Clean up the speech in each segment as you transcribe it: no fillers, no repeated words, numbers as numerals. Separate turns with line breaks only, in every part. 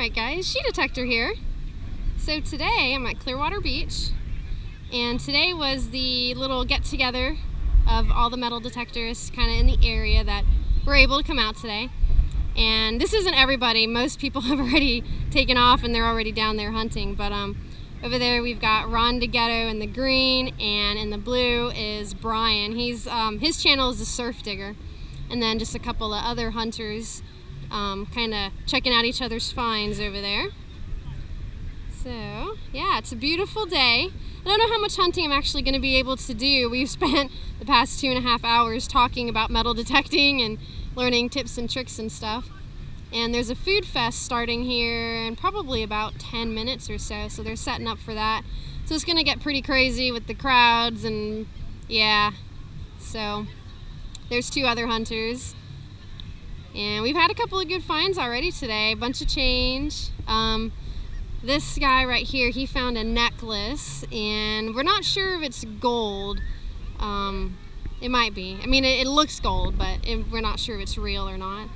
Alright guys, She Detector here. So today I'm at Clearwater Beach, and today was the little get-together of all the metal detectors kind of in the area that were able to come out today. And this isn't everybody. Most people have already taken off and they're already down there hunting, but over there we've got Ron DeGhetto in the green, and in the blue is Brian. He's his channel is the Surf Digger, and then just a couple of other hunters kind of checking out each other's finds over there. So yeah, it's a beautiful day. I don't know how much hunting I'm actually going to be able to do. We've spent the past 2.5 hours talking about metal detecting and learning tips and tricks and stuff. And there's a food fest starting here in probably about 10 minutes or so, so they're setting up for that. So it's going to get pretty crazy with the crowds, and yeah, so there's 2 other hunters. And we've had a couple of good finds already today, a bunch of change. This guy right here, he found a necklace, and we're not sure if it's gold. It might be. I mean, it looks gold, but we're not sure if it's real or not.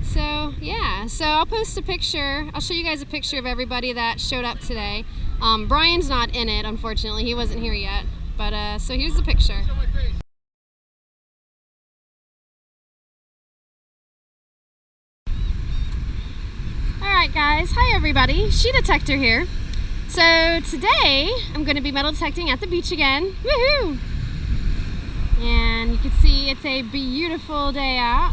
So yeah, so I'll post a picture. I'll show you guys a picture of everybody that showed up today. Brian's not in it, unfortunately. He wasn't here yet. But so here's the picture. Alright guys, hi everybody, She Detector here. So today I'm going to be metal detecting at the beach again. Woohoo! And you can see it's a beautiful day out.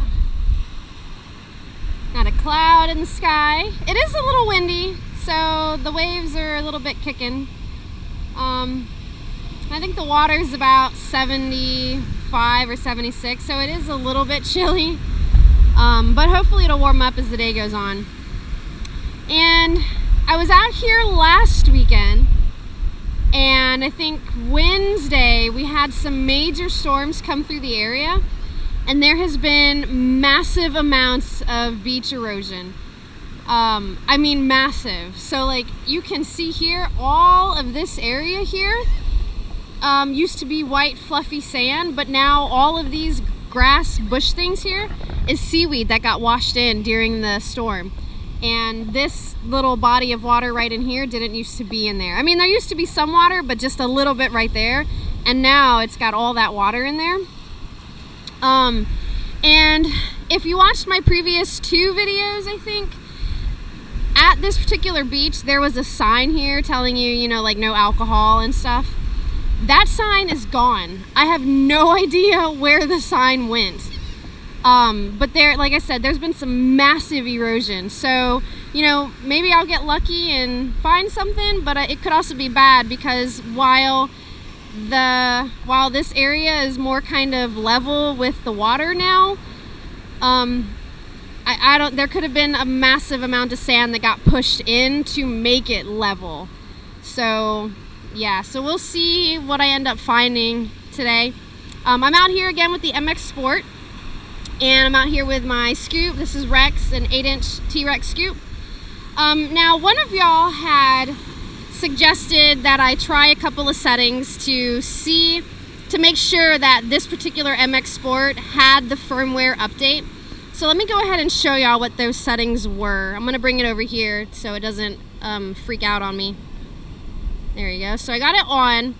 Not a cloud in the sky. It is a little windy, so the waves are a little bit kicking. I think the water's about 75 or 76, so it is a little bit chilly. But hopefully it'll warm up as the day goes on. And I was out here last weekend, and I think Wednesday we had some major storms come through the area, and there has been massive amounts of beach erosion. I mean massive. So like you can see here, all of this area here used to be white fluffy sand, but now all of these grass bush things here is seaweed that got washed in during the storm. And this little body of water right in here didn't used to be in there. I mean, there used to be some water, but just a little bit right there. And now it's got all that water in there. And if you watched my previous 2 videos, I think, at this particular beach, there was a sign here telling you, you know, like no alcohol and stuff. That sign is gone. I have no idea where the sign went. But there, like I said, there's been some massive erosion. So, you know, maybe I'll get lucky and find something, but it could also be bad because while this area is more kind of level with the water now, there could have been a massive amount of sand that got pushed in to make it level. So, yeah, so we'll see what I end up finding today. I'm out here again with the MX Sport. And I'm out here with my scoop. This is Rex, an 8-inch T-Rex scoop. Now, one of y'all had suggested that I try a couple of settings to make sure that this particular MX Sport had the firmware update. So let me go ahead and show y'all what those settings were. I'm gonna bring it over here so it doesn't freak out on me. There you go. So I got it on.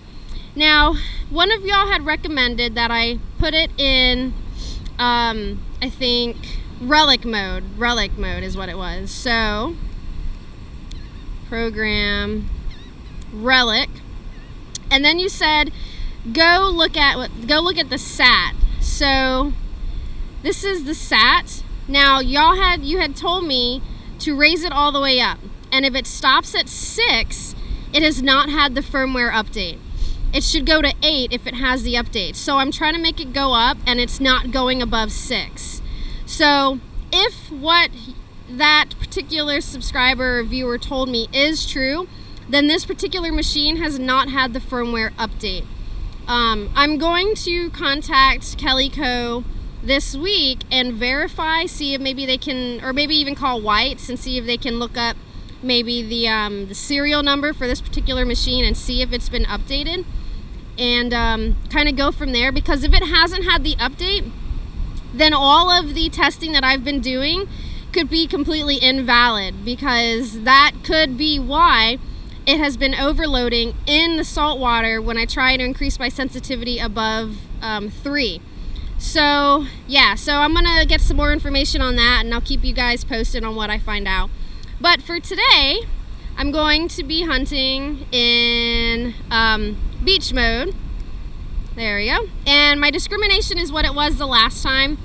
Now, one of y'all had recommended that I put it in I think relic mode is what it was. So program relic, and then you said go look at the SAT. So this is the SAT. Now you had told me to raise it all the way up, and if it stops at 6, it has not had the firmware update. It should go to 8 if it has the update. So I'm trying to make it go up, and it's not going above 6. So if what that particular subscriber or viewer told me is true, then this particular machine has not had the firmware update. I'm going to contact Kellyco this week and verify, see if maybe they can, or maybe even call White's and see if they can look up maybe the serial number for this particular machine and see if it's been updated, and kind of go from there. Because if it hasn't had the update, then all of the testing that I've been doing could be completely invalid, because that could be why it has been overloading in the salt water when I try to increase my sensitivity above 3. So yeah, so I'm gonna get some more information on that, and I'll keep you guys posted on what I find out. But for today, I'm going to be hunting in beach mode. There we go. And my discrimination is what it was the last time.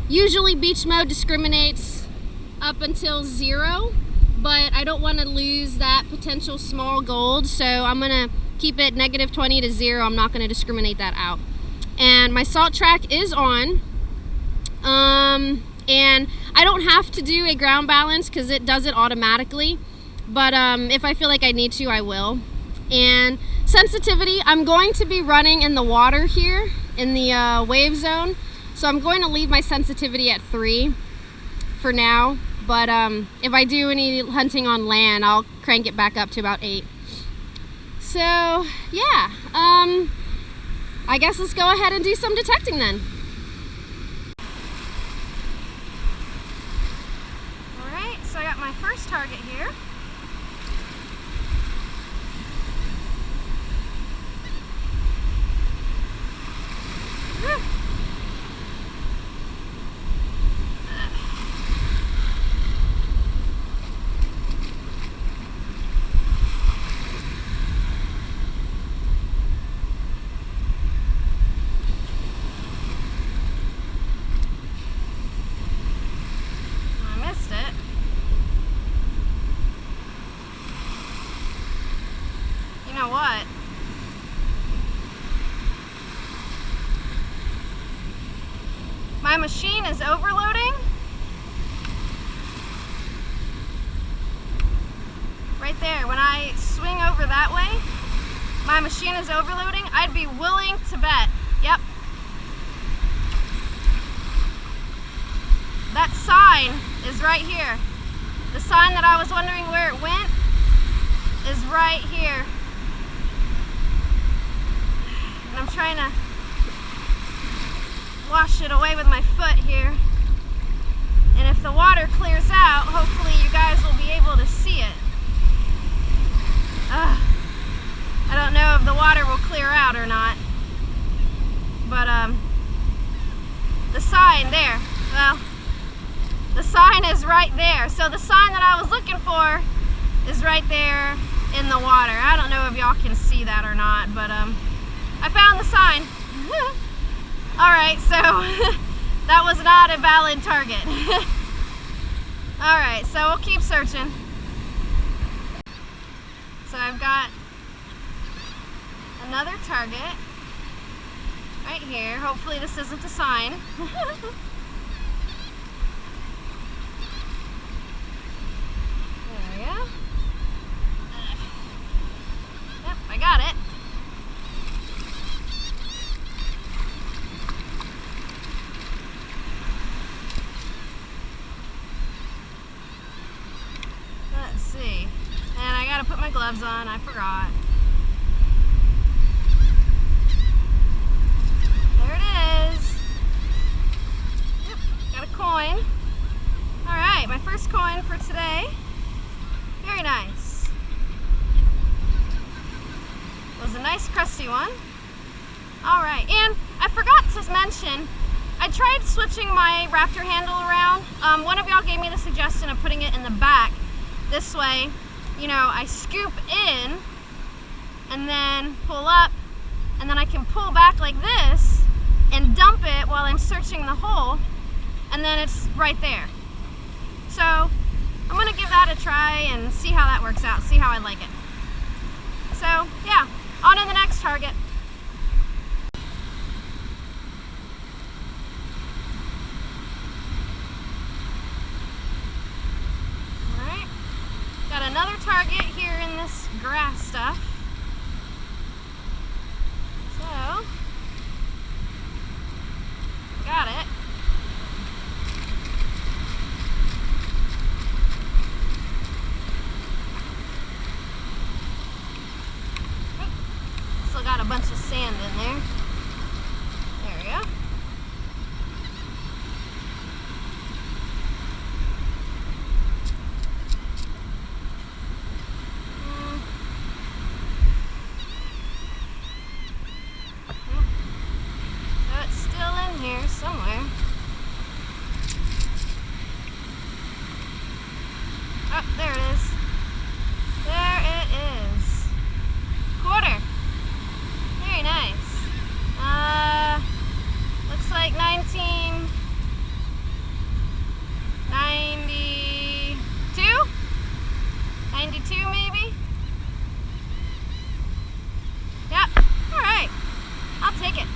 Usually beach mode discriminates up until 0, but I don't want to lose that potential small gold, so I'm gonna keep it -20 to 0. I'm not gonna discriminate that out. And my salt track is on. And I don't have to do a ground balance because it does it automatically, but if I feel like I need to, I will. And sensitivity, I'm going to be running in the water here in the wave zone, so I'm going to leave my sensitivity at 3 for now, but if I do any hunting on land, I'll crank it back up to about 8. So yeah, I guess let's go ahead and do some detecting then. Alright, so I got my first target here. What? My machine is overloading. Right there, when I swing over that way, my machine is overloading. I'd be willing to bet. Yep. That sign is right here. The sign that I was wondering where it went is right here. I'm trying to wash it away with my foot here, and if the water clears out, hopefully you guys will be able to see it. I don't know if the water will clear out or not, but the sign there, well, the sign is right there. So the sign that I was looking for is right there in the water. I don't know if y'all can see that or not, but I found the sign. Alright, so that was not a valid target. Alright, so we'll keep searching. So I've got another target right here. Hopefully this isn't a sign. There we go. Yep, I got it. Let's see. And I gotta put my gloves on, I forgot. There it is. Yep, got a coin. Alright, my first coin for today. Very nice. It was a nice crusty one. Alright, and I forgot to mention, I tried switching my Raptor handle around. One of y'all gave me the suggestion of putting it in the back. This way, you know, I scoop in and then pull up, and then I can pull back like this and dump it while I'm searching the hole, and then it's right there. So I'm gonna give that a try and see how that works out, see how I like it. So yeah, on to the next target. Got another target here in this grass stuff. So, got it. Still got a bunch of sand in there. There we go. Oh, there it is. There it is. Quarter. Very nice. Looks like 1992? 92 maybe? Yep. Alright. I'll take it.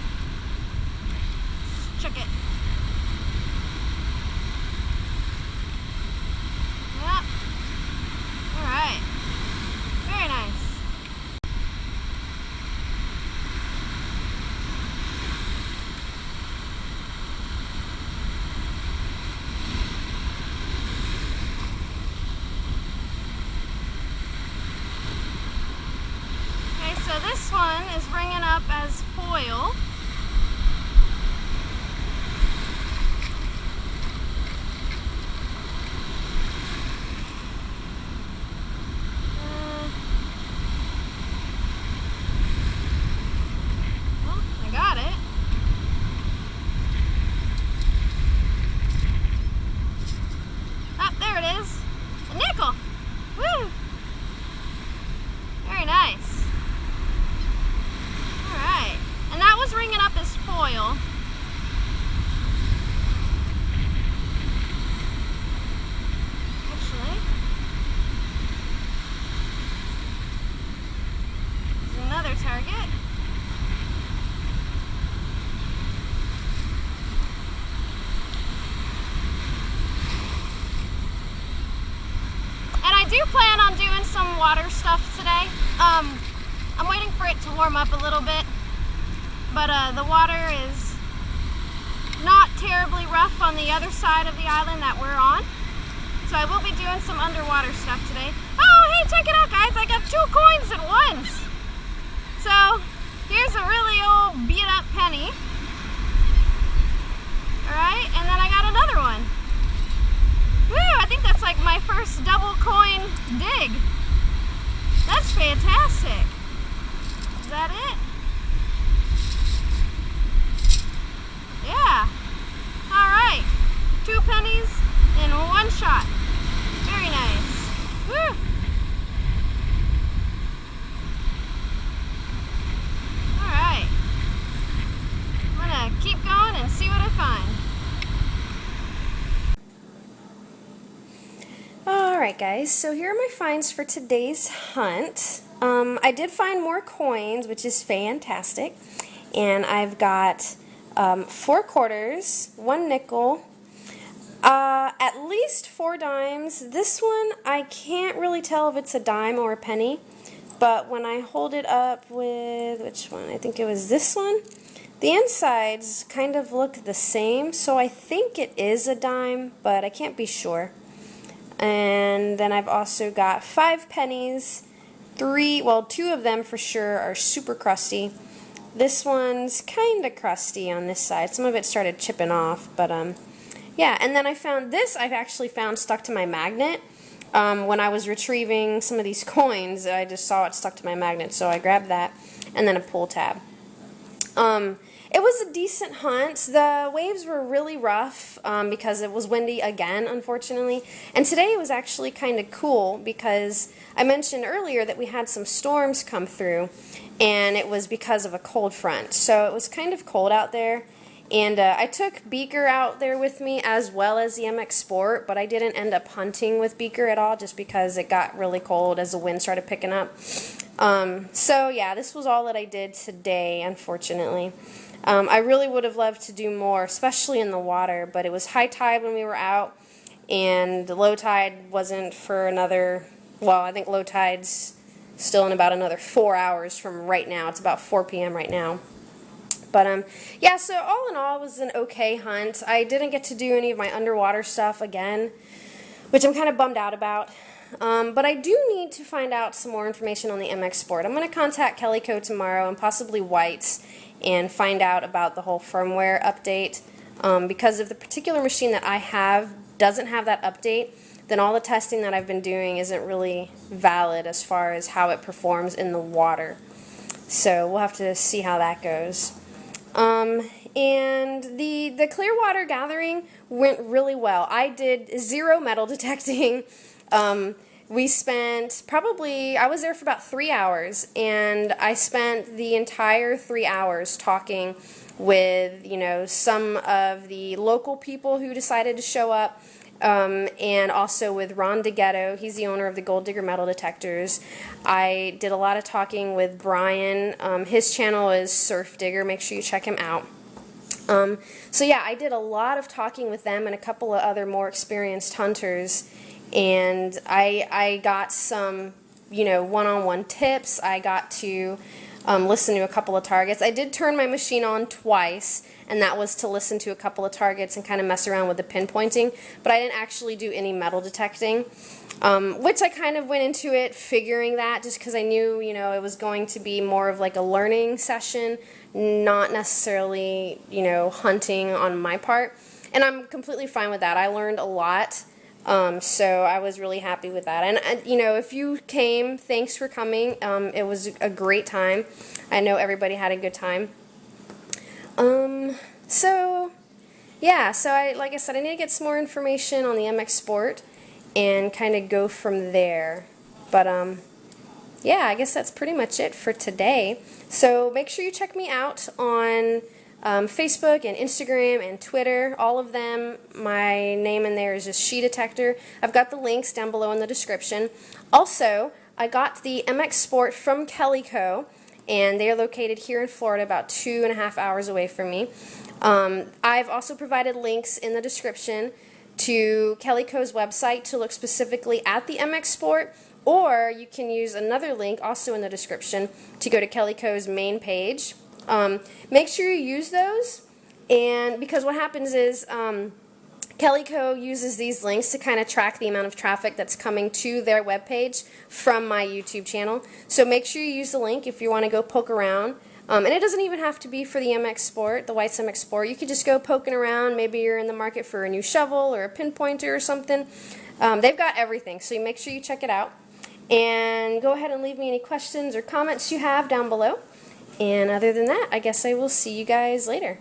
Chuck it. Yep. Alright. Very nice. Okay, so this one is ringing up as foil. Got it. Oh, there it is. A nickel. Woo! Very nice. Alright. And that was ringing up as foil. Actually, there's another target. I do plan on doing some water stuff today. I'm waiting for it to warm up a little bit, but the water is not terribly rough on the other side of the island that we're on. So I will be doing some underwater stuff today. Oh, hey, check it out, guys. I got 2 coins at once. So here's a really old beat up penny. All right, and then I got another one. Woo, I think that's like my first double coin dig. That's fantastic. Is that it? Yeah. All right. 2 pennies in one shot. Very nice. Woo. All right. I'm gonna keep going and see what I find. Alright guys, so here are my finds for today's hunt. I did find more coins, which is fantastic. And I've got 4 quarters, 1 nickel, at least 4 dimes. This one, I can't really tell if it's a dime or a penny. But when I hold it up with, which one? I think it was this one. The insides kind of look the same, so I think it is a dime, but I can't be sure. And then I've also got 5 pennies, 2 of them for sure are super crusty. This one's kind of crusty on this side. Some of it started chipping off, but yeah. And then I found this. I've actually found stuck to my magnet. When I was retrieving some of these coins, I just saw it stuck to my magnet, so I grabbed that, and then a pull tab. It was a decent hunt. The waves were really rough because it was windy again, unfortunately. And today it was actually kind of cool because I mentioned earlier that we had some storms come through, and it was because of a cold front. So it was kind of cold out there. And I took Beaker out there with me as well as the MX Sport, but I didn't end up hunting with Beaker at all just because it got really cold as the wind started picking up. So yeah, this was all that I did today, unfortunately. I really would have loved to do more, especially in the water, but it was high tide when we were out, and the low tide wasn't for another, well, I think low tide's still in about another 4 hours from right now. It's about 4 p.m. right now. But yeah, so all in all, it was an okay hunt. I didn't get to do any of my underwater stuff again, which I'm kind of bummed out about. But I do need to find out some more information on the MX Sport. I'm going to contact Kellyco tomorrow and possibly White's and find out about the whole firmware update. Because if the particular machine that I have doesn't have that update, then all the testing that I've been doing isn't really valid as far as how it performs in the water. So we'll have to see how that goes. And the Clearwater gathering went really well. I did 0 metal detecting. We spent probably, I was there for about 3 hours, and I spent the entire 3 hours talking with, you know, some of the local people who decided to show up, and also with Ron DeGhetto. He's the owner of the Gold Digger Metal Detectors. I did a lot of talking with Brian. His channel is Surf Digger. Make sure you check him out. So yeah, I did a lot of talking with them and a couple of other more experienced hunters, and I got some, you know, one-on-one tips. I got to listen to a couple of targets. I did turn my machine on twice, and that was to listen to a couple of targets and kind of mess around with the pinpointing, but I didn't actually do any metal detecting, which I kind of went into it figuring that, just because I knew, you know, it was going to be more of like a learning session, not necessarily, you know, hunting on my part, and I'm completely fine with that. I learned a lot. So I was really happy with that. And, you know, if you came, thanks for coming. It was a great time. I know everybody had a good time. So, yeah, so like I said, I need to get some more information on the MX Sport and kind of go from there. But, yeah, I guess that's pretty much it for today. So make sure you check me out on Facebook and Instagram and Twitter, all of them. My name in there is just She Detector. I've got the links down below in the description. Also, I got the MX Sport from Kellyco, and they are located here in Florida, about 2.5 hours away from me. I've also provided links in the description to Kellyco's website to look specifically at the MX Sport, or you can use another link also in the description to go to Kellyco's main page. Make sure you use those, and because what happens is Kellyco uses these links to kind of track the amount of traffic that's coming to their webpage from my YouTube channel. So make sure you use the link if you want to go poke around. And it doesn't even have to be for the MX Sport, the White's MX Sport. You could just go poking around. Maybe you're in the market for a new shovel or a pinpointer or something. They've got everything, so make sure you check it out. And go ahead and leave me any questions or comments you have down below. And other than that, I guess I will see you guys later.